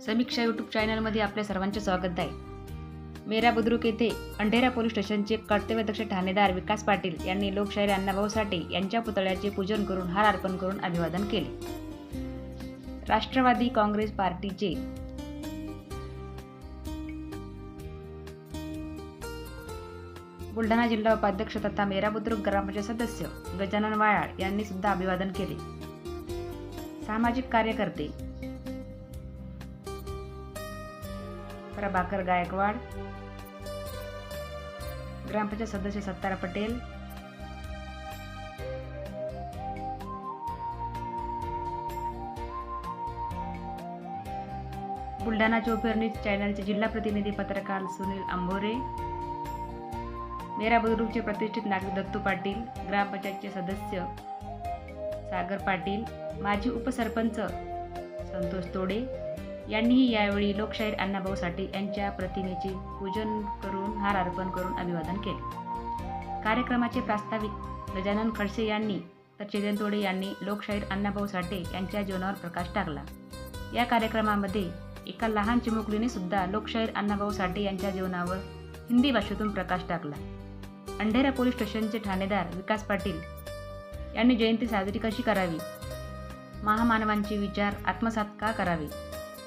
समीक्षा YouTube चॅनलमध्ये आपल्या सर्वांचे स्वागत आहे. मेरा बुद्रुक येथे अंधेरा पोलीस स्टेशनचे कर्तव्यदक्ष ठाणेदार विकास पाटील यांनी लोकशाहीर अण्णाभाऊ साठे यांच्या पुतळ्याचे पूजन करून हार अर्पण करून अभिवादन केले. राष्ट्रवादी काँग्रेस पार्टीचे बुलढाणा जिल्हा उपाध्यक्ष तथा मेरा बुद्रुक ग्रामपंचायत सदस्य गजानन वायाळ यांनी सुद्धा अभिवादन केले. सामाजिक कार्यकर्ते प्रभाकर गायकवाड, ग्रामपंचायत सदस्य सत्तार पटेल, बुलढाणा 24 न्यूज चॅनलचे जिल्हा प्रतिनिधी पत्रकार सुनील अंभोरे, मेरा बुद्रुकचे प्रतिष्ठित नागरिक दत्तू पाटील, ग्रामपंचायतचे सदस्य सागर पाटील, माजी उपसरपंच संतोष तोडे यांनीही यावेळी लोकशाहीर अण्णाभाऊ साठे यांच्या प्रतिमेचे पूजन करून हार अर्पण करून अभिवादन केले. कार्यक्रमाचे प्रास्ताविक गजानन खडसे यांनी तर चेतन तोडे यांनी लोकशाहीर अण्णाभाऊ साठे यांच्या जीवनावर प्रकाश टाकला. या कार्यक्रमामध्ये एका लहान चिमुकलीने सुद्धा लोकशाहीर अण्णाभाऊ साठे यांच्या जीवनावर हिंदी भाषेतून प्रकाश टाकला. अंधेरा पोलीस स्टेशनचे ठाणेदार विकास पाटील यांनी जयंती साजरी कशी करावी, महामानवांचे विचार आत्मसात का करावे,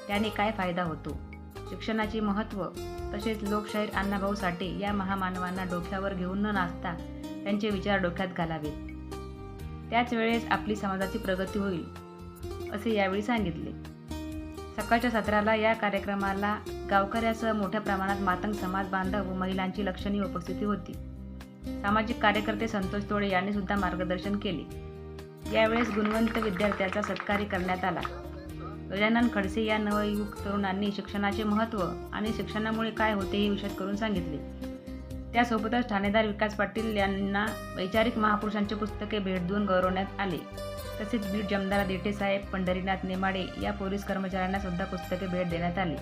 त्याने काय फायदा होतो, शिक्षणाचे महत्त्व तसेच लोकशाहीर अण्णाभाऊ साठे या महामानवांना डोक्यावर घेऊन न नाचता त्यांचे विचार डोक्यात घालावेत. त्याच वेळेस आपली समाजाची प्रगती होईल असे यावेळी सांगितले. सकाळच्या सत्राला या कार्यक्रमाला गावकऱ्यासह मोठ्या प्रमाणात मातंग समाज बांधव व महिलांची लक्षणीय उपस्थिती होती. सामाजिक कार्यकर्ते संतोष तोडे यांनी सुद्धा मार्गदर्शन केले. यावेळेस गुणवंत विद्यार्थ्यांचा सत्कार करण्यात आला. गजानन खडसे या नवयुवक तरुणांनी शिक्षणाचे महत्त्व आणि शिक्षणामुळे काय होते हे विशद करून सांगितले. त्यासोबतच ठाणेदार विकास पाटील यांना वैचारिक महापुरुषांची पुस्तके भेट देऊन गौरवण्यात आले. तसेच बीड जमदार देठेसाहेब, पंढरीनाथ नेमाडे या पोलीस कर्मचाऱ्यांना सुद्धा पुस्तके भेट देण्यात आली.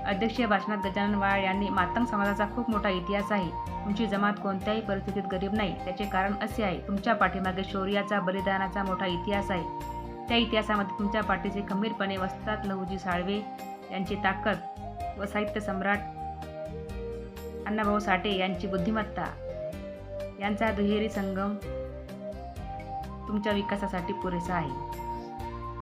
अध्यक्षीय भाषणात गजानन वायाळ यांनी मातंग समाजाचा खूप मोठा इतिहास आहे. तुमची जमात कोणत्याही परिस्थितीत गरीब नाही. त्याचे कारण असे आहे, तुमच्या पाठीमागे शौर्याचा, बलिदानाचा मोठा इतिहास आहे. त्या इतिहासामध्ये तुमच्या पाठीचे खंबीरपणे वसतात लहुजी साळवे यांची ताकद व साहित्य सम्राट अण्णाभाऊ साठे यांची बुद्धिमत्ता यांचा दुहेरी संगम तुमच्या विकासासाठी पुरेसा आहे.